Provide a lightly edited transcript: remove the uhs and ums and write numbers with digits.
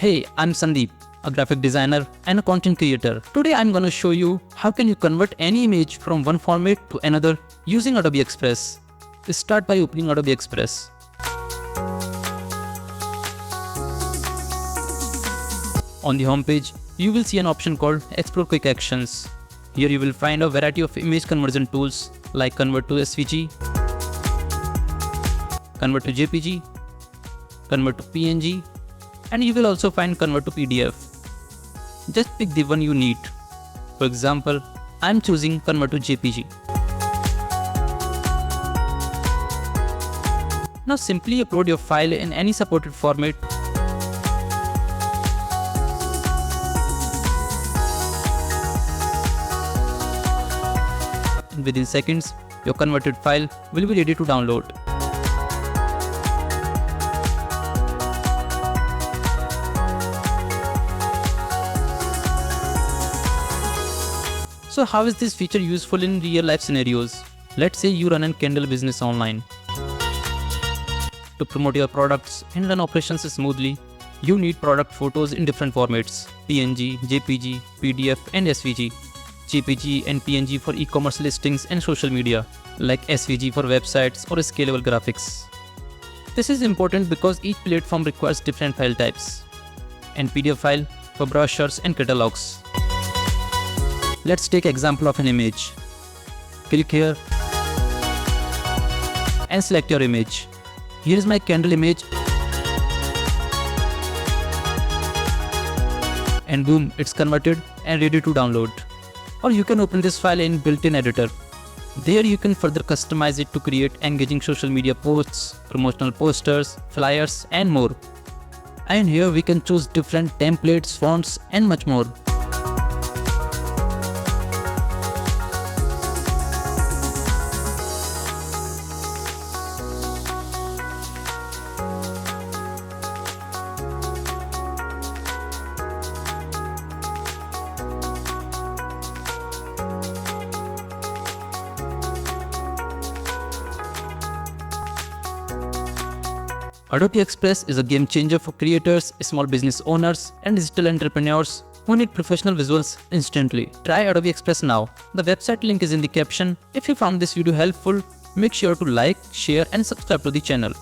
Hey, I'm Sandeep, a graphic designer and a content creator. Today I'm gonna show you how can you convert any image from one format to another using Adobe Express. Let's start by opening Adobe Express. On the home page, you will see an option called Explore Quick Actions. Here you will find a variety of image conversion tools like Convert to SVG, Convert to JPG, Convert to PNG, and you will also find Convert to PDF. Just pick the one you need. For example, I am choosing Convert to JPG. Now simply upload your file in any supported format. And within seconds, your converted file will be ready to download. So how is this feature useful in real life scenarios? Let's say you run a candle business online. To promote your products and run operations smoothly, you need product photos in different formats: PNG, JPG, PDF and SVG. JPG and PNG for e-commerce listings and social media, like SVG for websites or scalable graphics. This is important because each platform requires different file types, and PDF file for brochures and catalogs. Let's take example of an image. Click here and select your image. Here is my candle image, and boom, it's converted and ready to download. Or you can open this file in built-in editor. There you can further customize it to create engaging social media posts, promotional posters, flyers and more. And here we can choose different templates, fonts and much more. Adobe Express is a game changer for creators, small business owners, and digital entrepreneurs who need professional visuals instantly. Try Adobe Express now. The website link is in the caption. If you found this video helpful, make sure to like, share, and subscribe to the channel.